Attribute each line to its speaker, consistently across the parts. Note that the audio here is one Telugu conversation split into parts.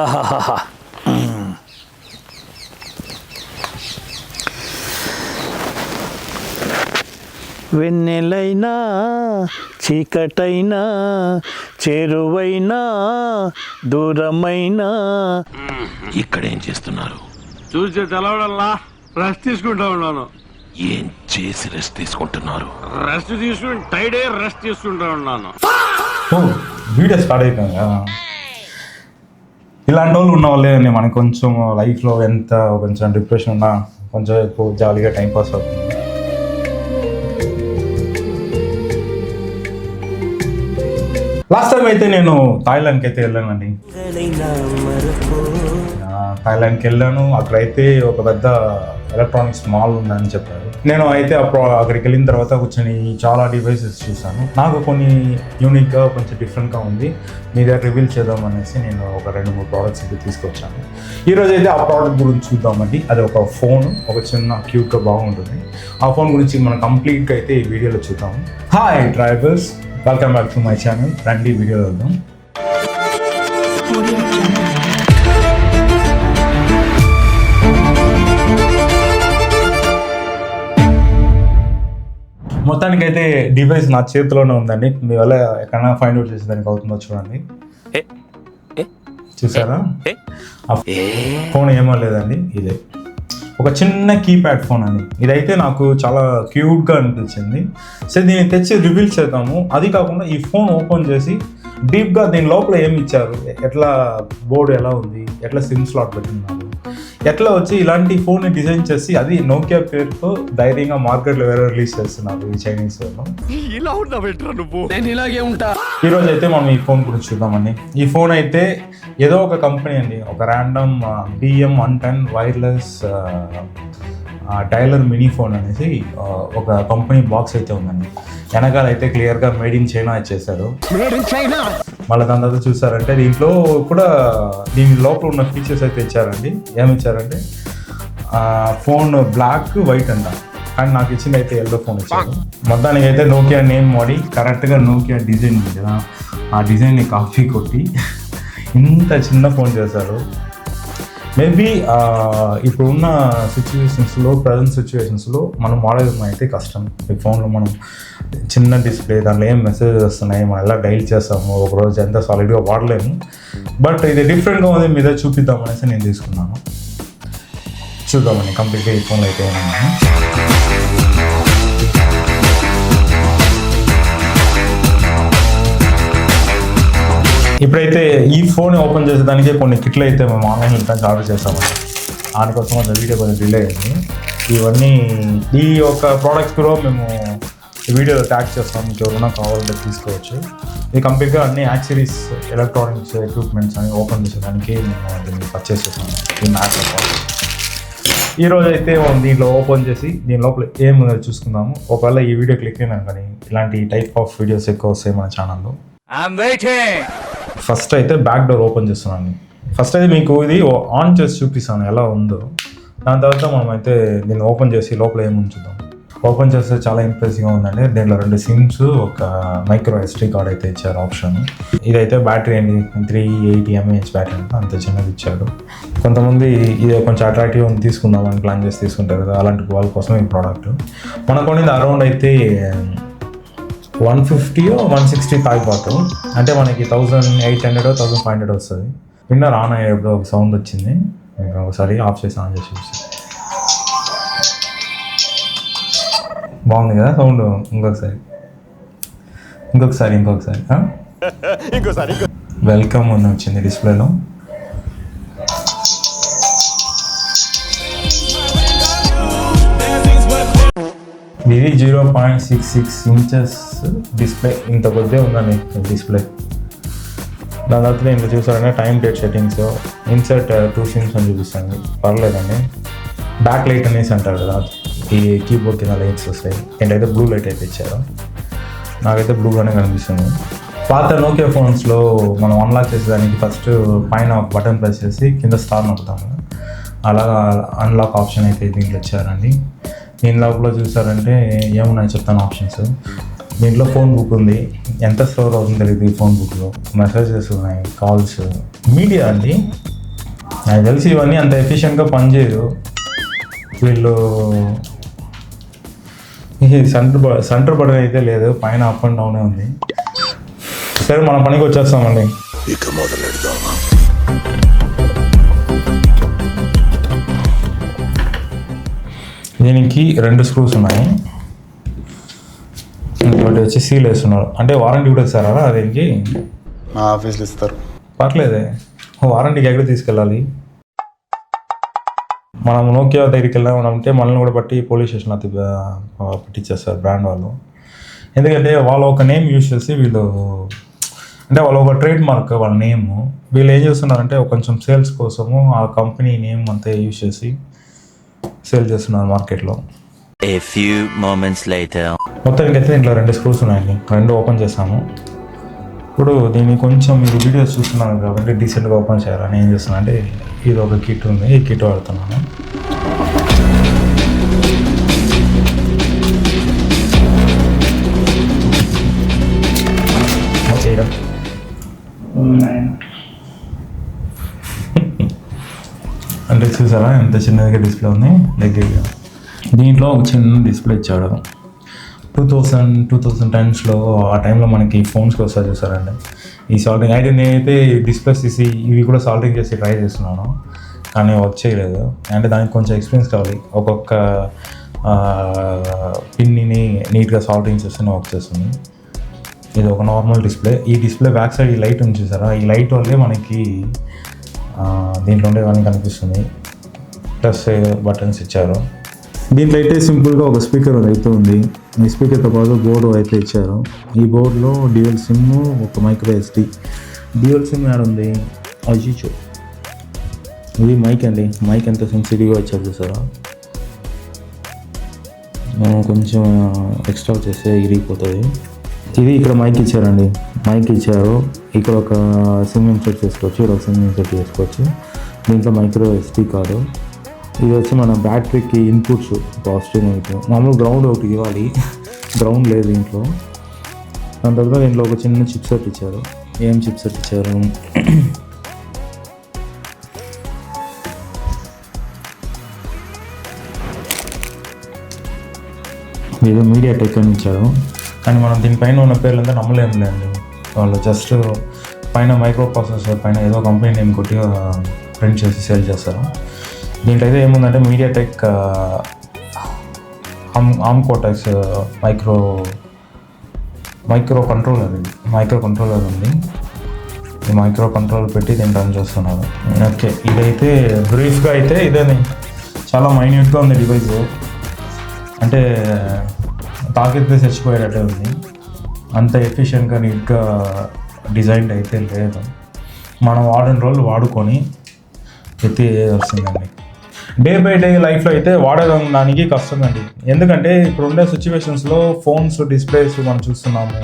Speaker 1: ఆహాహా. వెన్నెలైనా చీకటైనా చేరువైనా దూరమైనా.
Speaker 2: ఇక్కడేం చేస్తున్నారు?
Speaker 3: చూసి తెలవడల్లా రెస్ట్ తీసుకుంటా ఉన్నాను.
Speaker 2: ఏం చేసి రెస్ట్ తీసుకుంటున్నారు?
Speaker 3: రెస్ట్ తీసుకుని టైడే రెస్ట్ తీసుకుంటా ఉన్నాను.
Speaker 4: వీడియో స్టార్ట్ అయిపోయింది. ఇలాంటి వాళ్ళు ఉన్న వాళ్ళే మనకు కొంచెం లైఫ్లో ఎంత కొంచెం డిప్రెషన్ ఉన్నా కొంచెం ఎక్కువ జాలీగా టైంపాస్ అవుతుంది. లాస్ట్ టైం అయితే నేను థాయిలాండ్కి అయితే వెళ్ళానండి. థాయిలాండ్కి వెళ్ళాను. అక్కడైతే ఒక పెద్ద ఎలక్ట్రానిక్స్ మాల్ ఉందని చెప్పారు. నేను అయితే అక్కడికి వెళ్ళిన తర్వాత కూర్చొని చాలా డివైసెస్ చూసాను. నాకు కొన్ని యూనిక్గా కొంచెం డిఫరెంట్గా ఉంది. మీ దగ్గర రివీల్ చేద్దాం అనేసి నేను ఒక 2-3 ప్రోడక్ట్స్ అయితే తీసుకొచ్చాను. ఈరోజు అయితే ఆ ప్రోడక్ట్ గురించి చూద్దామండి. అది ఒక ఫోన్, ఒక చిన్న క్యూట్గా బాగుంటుంది. ఆ ఫోన్ గురించి మనం కంప్లీట్గా అయితే ఈ వీడియోలో చూద్దాము. Hi drivers, welcome back to my channel. రండి వీడియోలో వెళ్దాం. మొత్తానికి అయితే డివైస్ నా చేతిలోనే ఉందండి. మీ వల్ల ఎక్కడైనా ఫైండ్ అవుట్ చేసేదానికి అవుతుందో చూడండి. చూసారా? ఫోన్ ఏమో లేదండి, ఇదే ఒక చిన్న కీప్యాడ్ ఫోన్ అండి. ఇదైతే నాకు చాలా క్యూట్గా అనిపించింది. సో దీన్ని తెచ్చి రివీల్ చేద్దాము. అది కాకుండా ఈ ఫోన్ ఓపెన్ చేసి డీప్గా దీని లోపల ఏమి ఇచ్చారు, ఎట్లా బోర్డు ఎలా ఉంది, ఎట్లా సిమ్ స్లాట్ పెట్టిన్నారు, ఎట్లా వచ్చి ఇలాంటి ఫోన్ని డిజైన్ చేసి అది నోకియా పేరుతో ధైర్యంగా మార్కెట్లో వేరే రిలీజ్ చేస్తున్నారు ఈ చైనీస్ వాళ్ళు. ఈరోజు అయితే మనం ఈ ఫోన్ గురించి చూద్దామండి. ఈ ఫోన్ అయితే ఏదో ఒక కంపెనీ అండి, ఒక random BM110 wireless dialler mini phone అనేసి ఒక కంపెనీ బాక్స్ అయితే ఉందండి. వెనకాల అయితే క్లియర్గా మేడ్ ఇన్ చైనా ఇచ్చేసారు. మళ్ళీ దాని తర్వాత చూసారంటే దీంట్లో కూడా దీని లోపల ఉన్న ఫీచర్స్ అయితే ఇచ్చారండి. ఏమి ఇచ్చారంటే ఫోన్ బ్లాక్ వైట్ అంట, కానీ నాకు ఇచ్చింది అయితే ఎల్లో ఫోన్ ఇచ్చారు. మొత్తానికి అయితే నోకియా నేమ్ వాడి కరెక్ట్గా నోకియా డిజైన్ ఉంది కదా, ఆ డిజైన్ని కాపీ కొట్టి ఇంత చిన్న ఫోన్ చేశారు. మేబీ ఇప్పుడున్న సిచ్యువేషన్స్లో, ప్రజెంట్ సిచ్యువేషన్స్లో మనం వాడేది అయితే కష్టం. ఈ ఫోన్లో మనం చిన్న డిస్ప్లే, దాంట్లో ఏం మెసేజెస్ వస్తున్నాయి, మనం ఎలా డైల్ చేస్తాము, ఒకరోజు ఎంత సాలిడ్గా వాడలేము. బట్ ఇది డిఫరెంట్గా ఉంది, మీద చూపిద్దాం అనేసి నేను తీసుకున్నాను. చూద్దామని కంప్లీట్గా ఈ ఫోన్లో అయితే ఏమన్నా. ఇప్పుడైతే ఈ ఫోన్ ఓపెన్ చేసేదానికి కొన్ని కిట్లు అయితే మేము ఆన్లైన్లో నుంచి ఆర్డర్ చేస్తామండి. దానికోసం அந்த వీడియో కొంచెం డిలే అయింది. ఇవన్నీ ఈ యొక్క ప్రోడక్ట్స్ కూడా మేము ఈ వీడియోలో ట్యాగ్ చేస్తాం. మీకు ఎవరైనా కావాలంటే తీసుకోవచ్చు. ఇది కంప్లీట్గా అన్ని యాక్సరీస్, ఎలక్ట్రానిక్స్ ఎక్విప్మెంట్స్ అని ఓపెన్ చేసేదానికి మేము దీన్ని పర్చేస్ చేస్తాము ఈ మ్యాట్లో. ఈరోజు అయితే దీంట్లో ఓపెన్ చేసి దీని లోపల ఏముందో చూసుకుందాము. ఒకవేళ ఈ వీడియో క్లిక్ అయినా కానీ ఇలాంటి టైప్ ఆఫ్ వీడియోస్ ఎక్కువ వస్తాయి మన ఛానల్లో. ఫస్ట్ అయితే బ్యాక్ డోర్ ఓపెన్ చేస్తున్నాను. ఫస్ట్ అయితే మీకు ఇది ఆన్ చేసి చూపిస్తాను ఎలా ఉందో. దాని తర్వాత మనం అయితే దీన్ని ఓపెన్ చేసి లోపల ఏమి ఉంచుదాం. ఓపెన్ చేస్తే చాలా ఇంప్రెసివ్గా ఉందండి. దీంట్లో 2 సిమ్స్, ఒక మైక్రో SD కార్డ్ అయితే ఇచ్చారు ఆప్షన్. ఇదైతే బ్యాటరీ అండి, 380 mAh బ్యాటరీ అంతా అంత చిన్నది ఇచ్చాడు. కొంతమంది ఇది కొంచెం అట్రాక్టివ్ అని తీసుకుందామని ప్లాన్ చేసి తీసుకుంటారు కదా, అలాంటి వాళ్ళ కోసం ఈ ప్రోడక్ట్. మనకు కొనేది అరౌండ్ అయితే 150 or 165 వాట్, అంటే మనకి 1800 or 1500 వస్తుంది. విన్నర్ ఆన్ అయ్యేప్పుడు ఒక సౌండ్ వచ్చింది. ఒకసారి ఆఫ్ చేసి ఆన్ చేసి చూసి బాగుంది కదా సౌండ్. ఇంకొకసారి వెల్కమ్ అని వచ్చింది డిస్ప్లేలో. ఇది 0.66 ఇంచెస్ డిస్ప్లే, ఇంత కొద్దే ఉందండి డిస్ప్లే. దాని తర్వాత ఇంట్లో చూసారంటే time date settings, insert 2 SIMs అని చూపిస్తాను. పర్లేదండి. బ్యాక్ లైట్ అనేసి అంటారు కదా, ఈ కీబోర్డ్ కింద లైట్స్ వస్తాయి. ఏంటైతే బ్లూ లైట్ అయితే ఇచ్చారు. నాకైతే బ్లూగానే కనిపిస్తుంది. పాత నోకియా ఫోన్స్లో మనం అన్లాక్ చేసేదానికి ఫస్ట్ పైన ఒక బటన్ ప్రెస్ చేసి కింద స్టార్ నొక్కుతాము. అలాగా అన్లాక్ ఆప్షన్ అయితే దీంట్లో ఇచ్చారండి. దీని లోపల చూసారంటే ఏమున్నాయి చెప్తాను ఆప్షన్స్. దీంట్లో ఫోన్ బుక్ ఉంది. ఎంత స్టోర్ అవుతుంది తెలియదు ఈ ఫోన్ బుక్లో. మెసేజెస్ ఉన్నాయి, కాల్స్, మీడియా అండి. నాకు తెలిసి ఇవన్నీ అంత ఎఫిషియెంట్గా పనిచేయదు. వీళ్ళు సెంటర్ బటన్ అయితే లేదు, పైన అప్ అండ్ డౌనే ఉంది. సరే మన పనికి వచ్చేస్తామండి.
Speaker 2: ఇక మొదలెడదామా?
Speaker 4: దీనికి 2 స్క్రూస్ ఉన్నాయి. ఇంకోటి వచ్చి సీల్ వేస్తున్నారు. అంటే వారంటీ కూడా ఇస్తారా దీనికి?
Speaker 5: మా ఆఫీస్లో ఇస్తారు.
Speaker 4: పర్లేదే, వారంటీకి ఎక్కడ తీసుకెళ్ళాలి? మనం నోకియా దగ్గరికి వెళ్ళామంటే మనల్ని కూడా బట్టి పోలీస్ స్టేషన్లో పెట్టించేస్తారు బ్రాండ్ వాళ్ళు. ఎందుకంటే వాళ్ళు ఒక నేమ్ యూజ్ చేసి వీళ్ళు, అంటే వాళ్ళు ఒక ట్రేడ్ మార్క్ వాళ్ళ నేమ్, వీళ్ళు ఏం చేస్తున్నారంటే కొంచెం సేల్స్ కోసము ఆ కంపెనీ నేమ్ అంతా యూజ్ చేసి సేల్ చేస్తున్నారు మార్కెట్లో.
Speaker 6: A few moments later.
Speaker 4: మొత్తానికి అయితే ఇంట్లో 2 స్క్రూస్ ఉన్నాయండి. 2 ఓపెన్ చేస్తాము. ఇప్పుడు దీన్ని కొంచెం మీరు వీడియోస్ చూస్తున్నాను కాబట్టి డీసెంట్గా ఓపెన్ చేయాలని ఏం చేస్తున్నాను అంటే, ఇది ఒక కిట్ ఉంది, ఈ కిట్ వాడుతున్నాను. అంటే చూసారా ఎంత చిన్నదిగా డిస్ప్లే ఉంది దగ్గరగా. దీంట్లో ఒక చిన్న డిస్ప్లే ఇచ్చాడు. 2010స్లో ఆ టైంలో మనకి ఫోన్స్కి వస్తుంది చూసారండి ఈ సాల్టింగ్. అయితే నేనైతే డిస్ప్లేస్ తీసి ఇవి కూడా సాల్టింగ్ చేసి ట్రై చేస్తున్నాను, కానీ వచ్చేయలేదు. అంటే దానికి కొంచెం ఎక్స్పీరియన్స్ కావాలి. ఒక్కొక్క పిన్ని నీట్గా సాల్టింగ్ చేస్తేనే వర్క్ చేస్తుంది. ఇది ఒక నార్మల్ డిస్ప్లే. ఈ డిస్ప్లే బ్యాక్ సైడ్ ఈ లైట్ ఉంది చూసారా, ఈ లైట్ వల్లే మనకి దీంట్లో ఉండేవన్నీ కనిపిస్తుంది. ప్లస్ బటన్స్ ఇచ్చారు. దీంట్లో అయితే సింపుల్గా ఒక స్పీకర్ అయితే ఉంది. ఈ స్పీకర్తో పాటు బోర్డు అయితే ఇచ్చారు. ఈ బోర్డులో డ్యూయల్ సిమ్, ఒక micro SD. Dual SIM add ఉంది. అజిచో ఇది మైక్ అండి. మైక్ ఎంత సెన్సిటివ్గా ఇచ్చారు చూసారా, కొంచెం ఎక్స్ట్రా చేస్తే ఇరిగిపోతుంది. ఇది ఇక్కడ మైక్ ఇచ్చారండి, మైక్ ఇచ్చారు. ఇక్కడ ఒక సిమ్ ఇన్సర్ట్ చేసుకోవచ్చు, ఇక్కడ ఒక సిమ్ ఇన్సర్ట్ చేసుకోవచ్చు. దీంట్లో మైక్రో ఎస్డి కార్డు. ఇది వచ్చి మన బ్యాటరీకి ఇన్పుట్స్ పాజిటివ్ నెగిటివ్. మామూలు గ్రౌండ్ ఒకటి ఇవ్వాలి, గ్రౌండ్ లేదు దీంట్లో. దాని తర్వాత దీంట్లో ఒక చిన్న చిప్ సెట్ ఇచ్చారు. ఏం చిప్ సెట్ ఇచ్చారు, ఏదో మీడియా టెక్ అని ఇచ్చారు. కానీ మనం దీనిపైన ఉన్న పేర్లంతా నమ్మలేము లేండి. వాళ్ళు జస్ట్ పైన మైక్రో ప్రాసెసర్ పైన ఏదో కంపెనీ నేమ్ కొద్దిగా ప్రింట్ చేసి సేల్ చేస్తారు. దీంట్లో అయితే ఏముందంటే మీడియా టెక్ ఆమ్కోటెక్స్ మైక్రో కంట్రోలర్ ఉంది. ఈ మైక్రో కంట్రోలర్ పెట్టి దీన్ని రన్ చేస్తున్నారు. ఓకే, ఇదైతే బ్రీఫ్గా అయితే ఇదేని చాలా మైన్యూట్గా ఉంది డివైస్. అంటే తాకితే చచ్చిపోయేటట్టే ఉంది. అంత ఎఫిషియెంట్గా నీట్గా డిజైన్ అయితే లేదు. మనం వాడిన రోజులు వాడుకొని ఎత్తి వస్తుందండి. డే బై డే లైఫ్లో అయితే వాడడానికి కష్టం అండి. ఎందుకంటే ఇప్పుడు ఉండే సిచ్యువేషన్స్లో ఫోన్స్ డిస్ప్లేస్ మనం చూస్తున్నాము,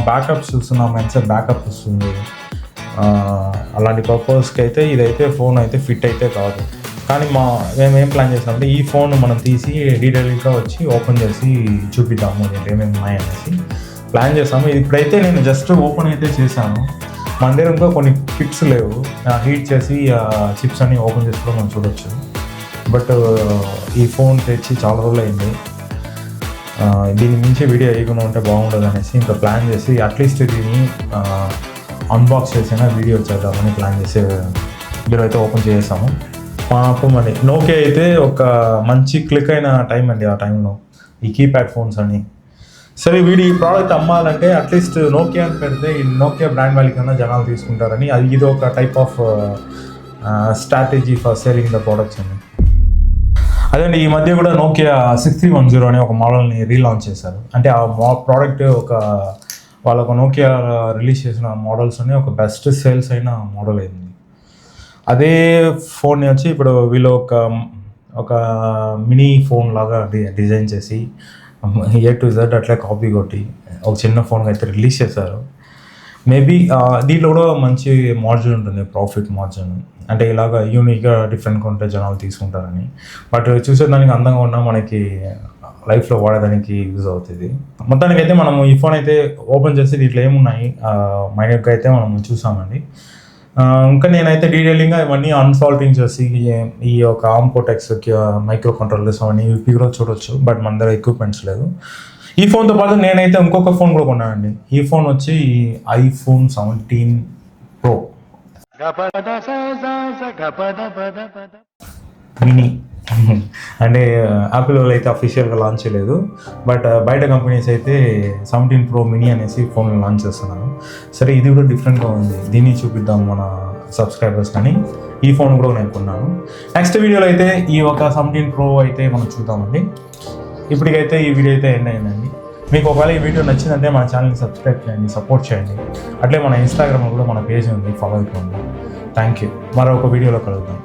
Speaker 4: బ్యాకప్స్ చూస్తున్నాము, ఎంతసేపు బ్యాకప్ వస్తుంది. అలాంటి పర్పస్కి అయితే ఇదైతే ఫోన్ అయితే ఫిట్ అయితే కాదు. కానీ మేము ఏం ప్లాన్ చేసామంటే ఈ ఫోన్ మనం తీసి డీటెయిల్గా వచ్చి ఓపెన్ చేసి చూపిద్దాము ఏమేమి ఉన్నాయనేసి ప్లాన్ చేసాము. ఇప్పుడైతే నేను జస్ట్ ఓపెన్ అయితే చేశాను. మన దగ్గర ఇంకా కొన్ని కిట్స్ లేవు, హీట్ చేసి చిప్స్ అన్ని ఓపెన్ చేసి కూడా మనం చూడొచ్చు. బట్ ఈ ఫోన్ తెచ్చి చాలా రోజులు అయింది. దీని మించి వీడియో వేయకుండా ఉంటే బాగుండదు అనేసి ఇంకా ప్లాన్ చేసి అట్లీస్ట్ దీన్ని అన్బాక్స్ చేసినా వీడియో చేద్దామని ప్లాన్ చేసి వీడియో అయితే ఓపెన్ చేసాము. పాపం అండి, నోకియా అయితే ఒక మంచి క్లిక్ అయిన టైం అండి ఆ టైంలో ఈ కీప్యాడ్ ఫోన్స్ అని. సరే వీడి ఈ ప్రోడక్ట్ అమ్మాలంటే అట్లీస్ట్ నోకియా అని పెడితే ఈ నోకియా బ్రాండ్ వాల్యూ కన్నా జనాలు తీసుకుంటారని అది ఇది ఒక type of strategy for selling the products అండి. అదండి ఈ మధ్య కూడా నోకియా 6310 అనే ఒక మోడల్ని రీలాంచ్ చేశారు. అంటే ఆ ప్రోడక్ట్ వాళ్ళకు నోకియా రిలీజ్ చేసిన మోడల్స్ అని ఒక బెస్ట్ సేల్స్ అయిన మోడల్ అయింది. అదే ఫోన్ని వచ్చి ఇప్పుడు వీళ్ళు ఒక మినీ ఫోన్ లాగా డిజైన్ చేసి A to Z అట్లా కాపీ కొట్టి ఒక చిన్న ఫోన్ అయితే రిలీజ్ చేశారు. మేబీ దీంట్లో కూడా మంచి మార్జిన్ ఉంటుంది, ప్రాఫిట్ మార్జిన్. అంటే ఇలాగ యూనిక్గా డిఫరెంట్గా ఉంటే జనాలు తీసుకుంటారని. బట్ చూసేదానికి అందంగా ఉన్నా మనకి లైఫ్లో వాడడానికి యూజ్ అవుతుంది. మొత్తానికి అయితే మనము ఈ ఫోన్ అయితే ఓపెన్ చేసి దీంట్లో ఏమున్నాయి మైనర్గా అయితే మనం చూసామండి. ఇంకా నేనైతే డీటెయిలింగ్గా ఇవన్నీ అన్సాల్వింగ్ చేసి ఈ యొక్క ఆర్మ్ కోటెక్స్ మైక్రో కంట్రోలర్స్ అవన్నీ కూడా చూడొచ్చు. బట్ మన దగ్గర ఎక్విప్మెంట్స్ లేదు. ఈ ఫోన్తో పాటు నేనైతే ఇంకొక ఫోన్ కూడా కొన్నానండి. ఈ ఫోన్ వచ్చి iPhone 17 Pro మినీ. అంటే యాపిల్ వాళ్ళు అయితే అఫీషియల్గా లాంచ్ చేయలేదు, బట్ బయట కంపెనీస్ అయితే 17 Pro మినీ అనేసి ఫోన్ లాంచ్ చేస్తున్నారు. సరే ఇది కూడా డిఫరెంట్గా ఉంది, దీన్ని చూపిద్దాం మన సబ్స్క్రైబర్స్ కానీ. ఈ ఫోన్ కూడా నేను కొన్నాను. నెక్స్ట్ వీడియోలో అయితే ఈ ఒక 17 Pro అయితే మనం చూద్దామండి. ఇప్పటికైతే ఈ వీడియో అయితే ఎండ్ అయిందండి. మీకు ఒకవేళ ఈ వీడియో నచ్చిందంటే మన ఛానల్ని సబ్స్క్రైబ్ చేయండి, సపోర్ట్ చేయండి. అట్లే మన ఇన్స్టాగ్రామ్లో కూడా మన పేజ్ ఉంది, ఫాలో అయిపోండి. Thank you. మరొక వీడియోలో కలుద్దాం.